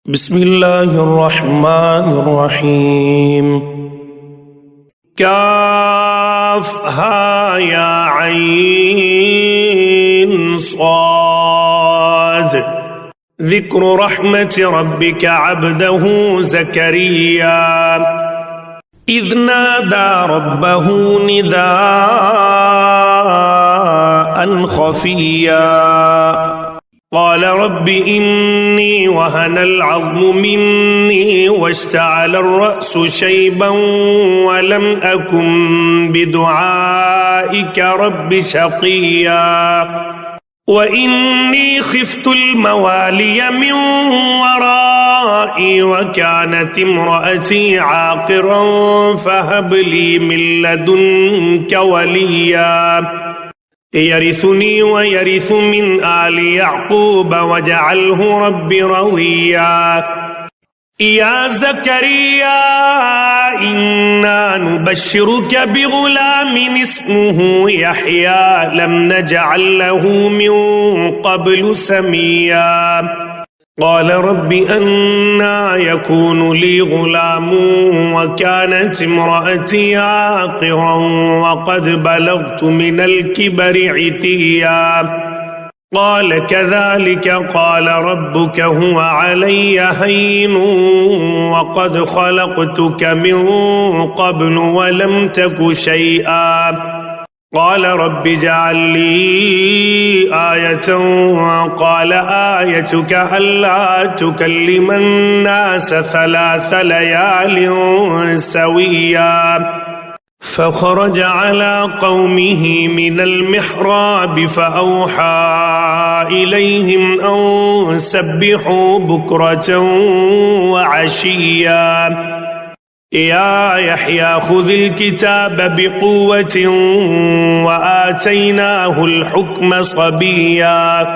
بسم الله الرحمن الرحيم. كافها يا عين صاد. ذكر رحمة ربك عبده زكريا إذ نادى ربه نداء خفيا قال رب إني وهن العظم مني واشتعل الرأس شيبا ولم أكن بدعائك رب شقيا وإني خفت الموالي من ورائي وكانت امرأتي عاقرا فهب لي من لدنك وليا يرثني ويرث من آل يعقوب واجعله رب رضيا. يا زكريا إنا نبشرك بغلام اسمه يحيى لم نجعل له من قبل سميا قال رب أنى يكون لي غلام وكانت امرأتي عاقرا وقد بلغت من الكبر عتيا قال كذلك قال ربك هو علي هين وقد خلقتك من قبل ولم تك شيئا قال رب اجعل لي آية قال آيتك ألا تكلم الناس 3 ليال سويا فخرج على قومه من المحراب فأوحى إليهم أن سبحوا بكرة وعشيا يا يحيى خذ الكتاب بقوة وآتيناه الحكم صبيا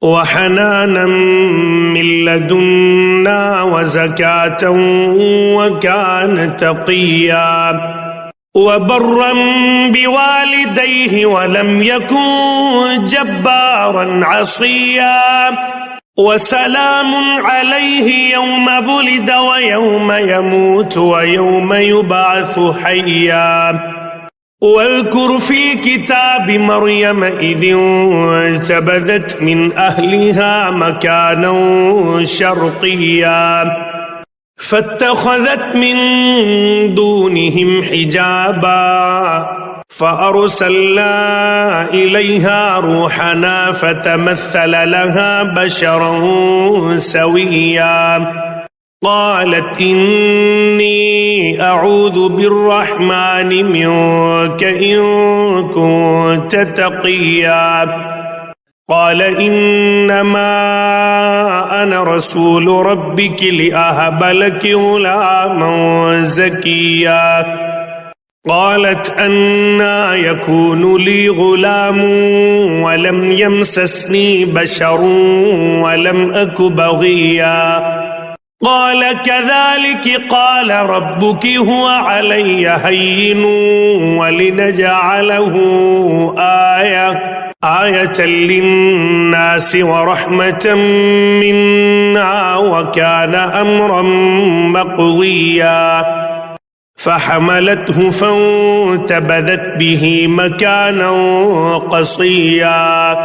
وحنانا من لدنا وزكاة وكان تقيا وبرا بوالديه ولم يكن جبارا عصيا وسلام عليه يوم ولد ويوم يموت ويوم يبعث حيا واذكر في الكتاب مريم إذ انتبذت من أهلها مكانا شرقيا فاتخذت من دونهم حجابا فأرسلنا إليها روحنا فتمثل لها بشرا سويا قالت إني أعوذ بالرحمن منك إن كنت تقيا قال إنما أنا رسول ربك لأهب لك غلاما زكيا قالت أنى يكون لي غلام ولم يمسسني بشر ولم أك بغيا قال كذلك قال ربك هو علي هين ولنجعله آية للناس ورحمة منا وكان أمرا مقضيا فحملته فانتبذت به مكانا قصيا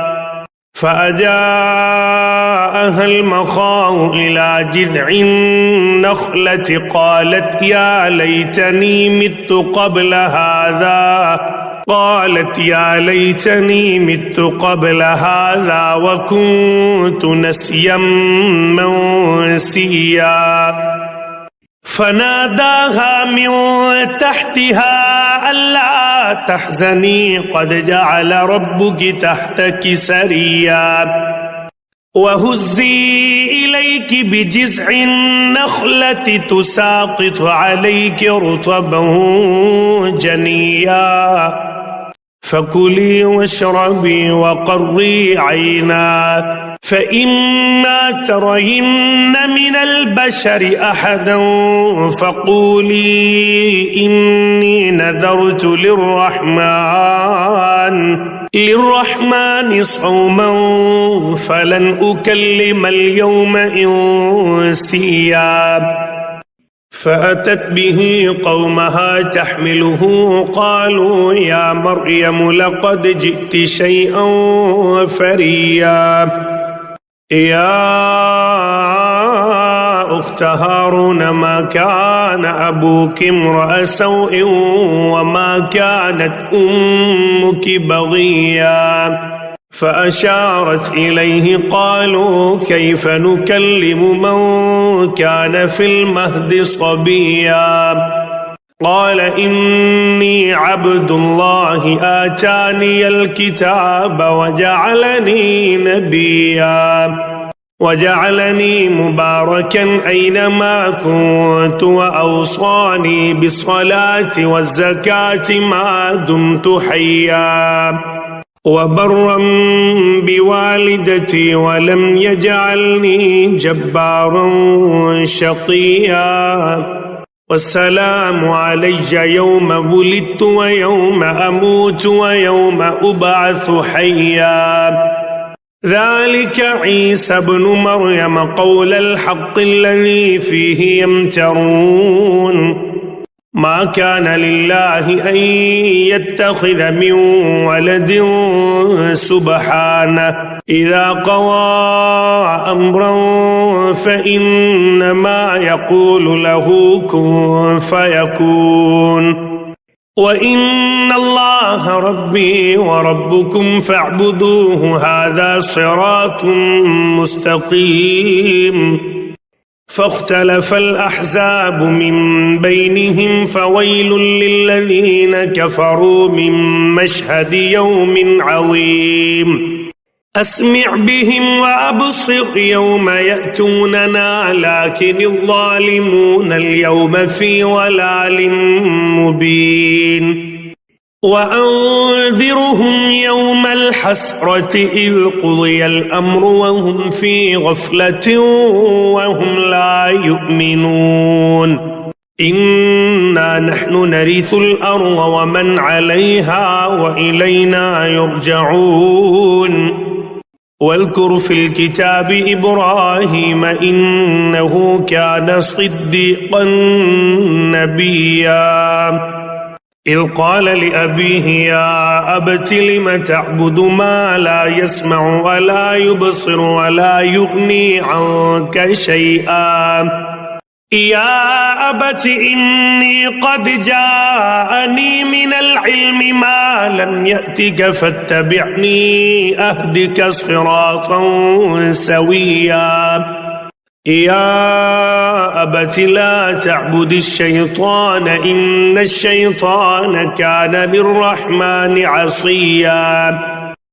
فأجاءها المخاض إلى جذع النخلة قالت يا ليتني مت قبل هذا وكنت نسيا منسيا فناداها من تحتها ألا تحزني قد جعل ربك تحتك سريا وهزي إليك بجذع النخلة تساقط عليك رطبا جنيا فكلي واشربي وقري عينا فإما ترين من البشر أحدا فقولي إني نذرت للرحمن للرحمن صوما فلن أكلم اليوم إنسيا فأتت به قومها تحمله قالوا يا مريم لقد جئت شيئا فريا يا أخت هارون ما كان أبوك امرأ سوء وما كانت أمك بغيا فأشارت إليه قالوا كيف نكلم من كان في المهد صبيا قال إني عبد الله آتاني الكتاب وجعلني نبيا وجعلني مباركا أينما كنت وأوصاني بالصلاة والزكاة ما دمت حيا وبرا بوالدتي ولم يجعلني جبارا شقيا والسلام علي يوم ولدت ويوم أموت ويوم أبعث حيا ذلك عيسى ابن مريم قول الحق الذي فيه يمترون ما كان لله أن يتخذ من ولد سبحانه إذا قضى أمرا فإنما يقول له كن فيكون وإن الله ربي وربكم فاعبدوه هذا صراط مستقيم فاختلف الأحزاب من بينهم فويل للذين كفروا من مشهد يوم عظيم أسمع بهم وأبصر يوم يأتوننا لكن الظالمون اليوم في ضلال مبين وأنذرهم يوم الحسرة إذ قضي الأمر وهم في غفلة وهم لا يؤمنون إنا نحن نرث الأرض ومن عليها وإلينا يرجعون واذكر في الكتاب إبراهيم إنه كان صديقا نبيا إذ قال لأبيه يا أبت لم تعبد ما لا يسمع ولا يبصر ولا يغني عنك شيئا يا أبت إني قد جاءني من العلم ما لم يأتك فاتبعني أهدك صراطا سويا يا أبت لا تعبد الشيطان إن الشيطان كان للرحمن عصيا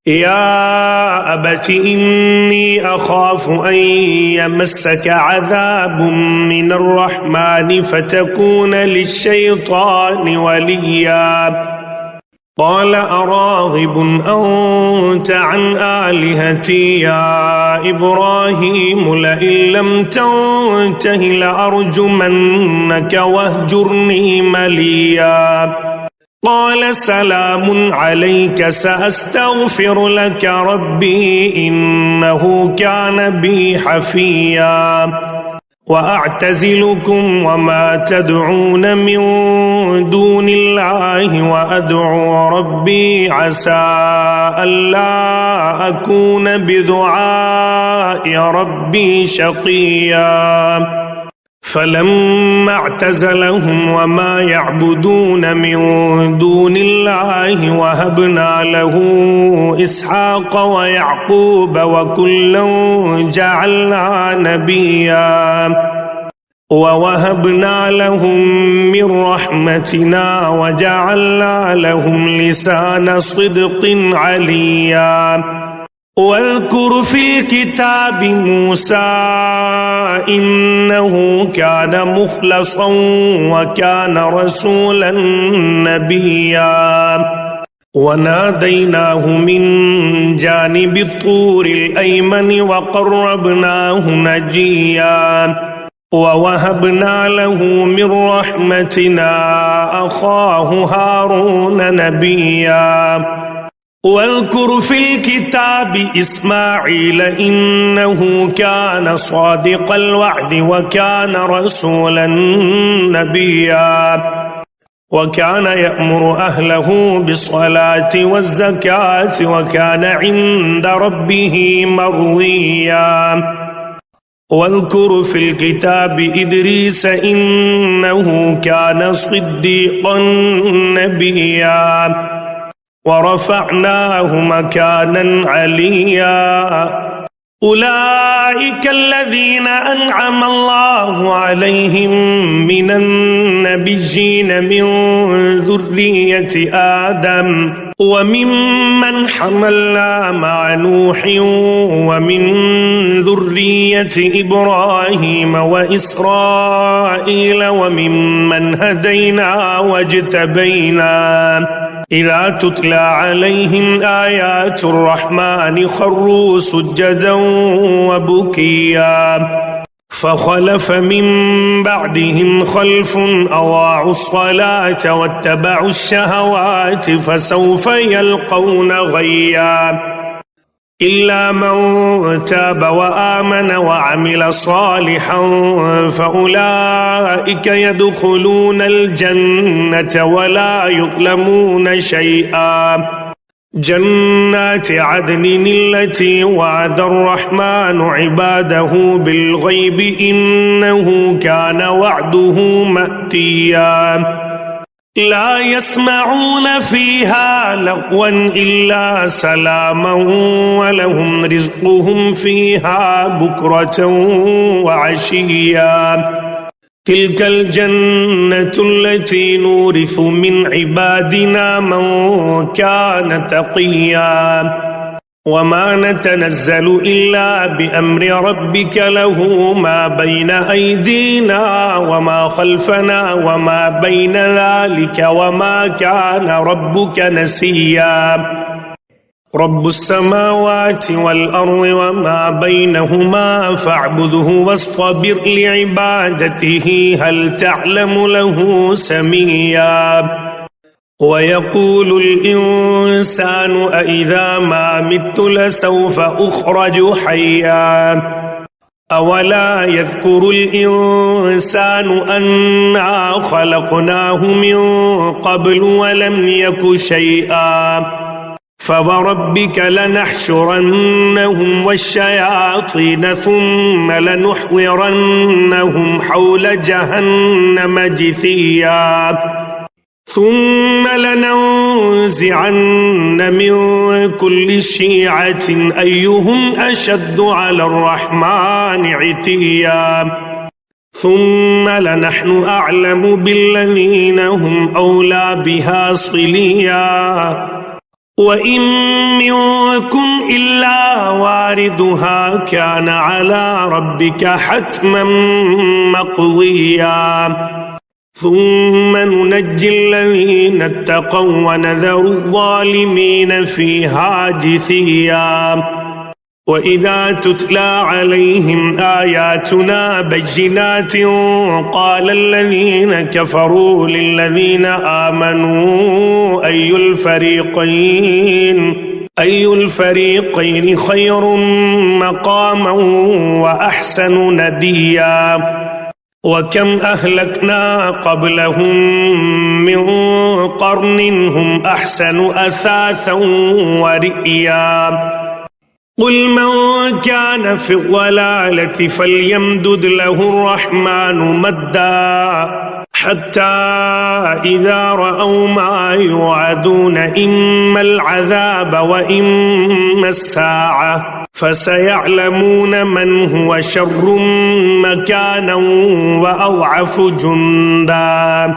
يا أبت إني أخاف أن يمسك عذاب من الرحمن فتكون للشيطان وليا قال أراغب أنت عن آلهتي يا إبراهيم لئن لم تنته لأرجمنك واهجرني مليا قال سلام عليك سأستغفر لك ربي إنه كان بي حفيا وأعتزلكم وما تدعون من دون الله وأدعو ربي عسى ألا أكون بدعاء ربي شقيا فلما اعتزلهم وما يعبدون من دون الله وهبنا له إسحاق ويعقوب وكلا جعلنا نبيا ووهبنا لهم من رحمتنا وجعلنا لهم لسان صدق عليا واذكر في الكتاب موسى إنه كان مخلصا وكان رسولا نبيا وناديناه من جانب الطور الأيمن وقربناه نجيا ووهبنا له من رحمتنا أخاه هارون نبيا واذكر في الكتاب إسماعيل إنه كان صادق الوعد وكان رسولا نبيا وكان يأمر أهله بالصلاة والزكاة وكان عند ربه مرضيا واذكر في الكتاب إدريس إنه كان صديقا نبيا ورفعناه مكانا عليا أولئك الذين أنعم الله عليهم من النبيين من ذرية آدم وممن حملنا مع نوح ومن ذرية إبراهيم وإسرائيل وممن هدينا واجتبينا إذا تتلى عليهم آيات الرحمن خروا سجدا وبكيا فخلف من بعدهم خلف أضاعوا الصلاة واتبعوا الشهوات فسوف يلقون غيا إلا من تاب وآمن وعمل صالحا فأولئك يدخلون الجنة ولا يظلمون شيئا جنات عدن التي وعد الرحمن عباده بالغيب إنه كان وعده مأتيا لا يسمعون فيها لغوا إلا سلاما ولهم رزقهم فيها بكرة وعشيا تلك الجنة التي نورث من عبادنا من كان تقيا وما نتنزل إلا بأمر ربك له ما بين أيدينا وما خلفنا وما بين ذلك وما كان ربك نسيا رب السماوات والأرض وما بينهما فاعبده واصطبر لعبادته هل تعلم له سميا ويقول الإنسان أإذا ما مت لسوف أخرج حيا أولا يذكر الإنسان أنا خلقناه من قبل ولم يك شيئا فوربك لنحشرنهم والشياطين ثم لنحضرنهم حول جهنم جثيا ثم لننزعن من كل شيعة أيهم أشد على الرحمن عتيا ثم لنحن أعلم بالذين هم أولى بها صليا وإن منكم إلا واردها كان على ربك حتما مقضيا ثم ننجي الذين اتقوا ونذر الظالمين فيها جثيا وإذا تتلى عليهم آياتنا بينات قال الذين كفروا للذين آمنوا أي الفريقين خير مقاما وأحسن نديا وكم أهلكنا قبلهم من قرن هم أحسن أثاثا ورئيا قل من كان في الضلالة فليمدد له الرحمن مدا حتى إذا رأوا ما يوعدون إما العذاب وإما الساعة فسيعلمون من هو شر مكانا وأضعف جندا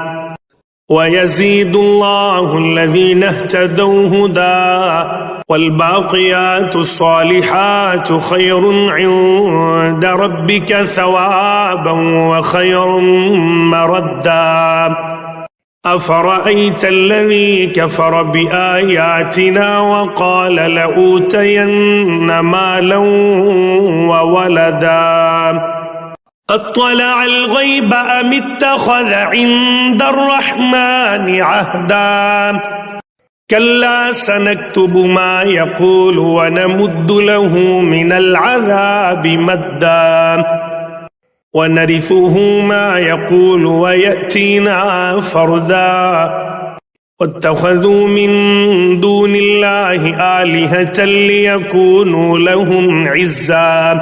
ويزيد الله الذين اهتدوا هدى والباقيات الصالحات خير عند ربك ثوابا وخير مردا أفرأيت الذي كفر بآياتنا وقال لأوتين مالا وولدا أطلع الغيب أم اتخذ عند الرحمن عهدا كلا سنكتب ما يقول ونمد له من العذاب مدا ونرثه ما يقول ويأتينا فردا واتخذوا من دون الله آلهة ليكونوا لهم عزا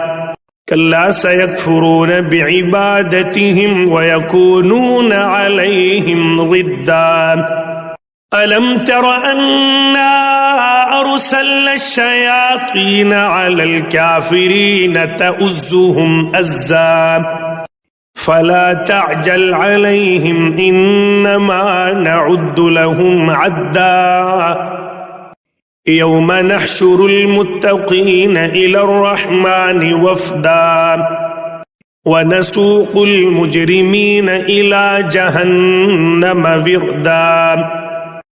كلا سيكفرون بعبادتهم ويكونون عليهم ضدا ألم تر أنا أرسلنا الشياطين على الكافرين تؤزهم أزا فلا تعجل عليهم إنما نعد لهم عدا يوم نحشر المتقين إلى الرحمن وفدا ونسوق المجرمين إلى جهنم وردا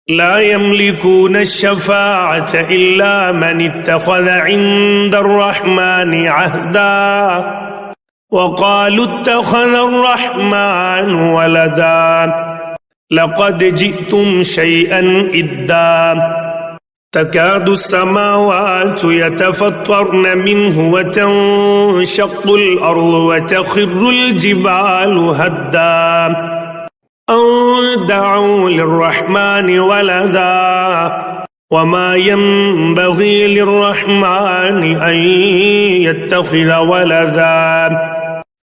لا يملكون الشفاعة إلا من اتخذ عند الرحمن عهدا وقالوا اتخذ الرحمن ولدا لقد جئتم شيئا إدا تكاد السماوات يتفطرن منه وتنشق الأرض وتخر الجبال هدا أن دعوا للرحمن ولدا وما ينبغي للرحمن أن يتخذ ولدا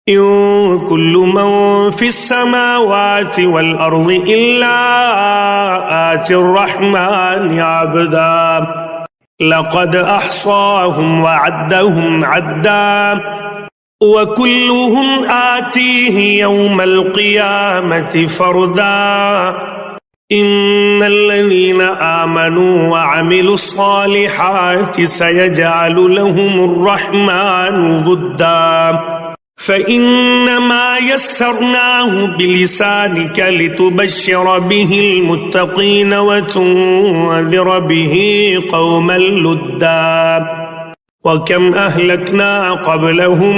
إن كل من في السماوات والأرض إلا آتي الرحمن عبدا لقد أحصاهم وعدهم عدا وكلهم آتيه يوم القيامة فردا إن الذين آمنوا وعملوا الصالحات سيجعل لهم الرحمن ودا فإنما يسرناه بلسانك لتبشر به المتقين وتنذر به قوما لدا وكم أهلكنا قبلهم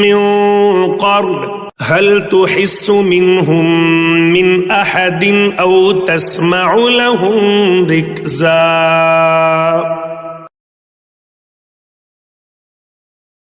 من قرن هل تحس منهم من أحد أو تسمع لهم ركزا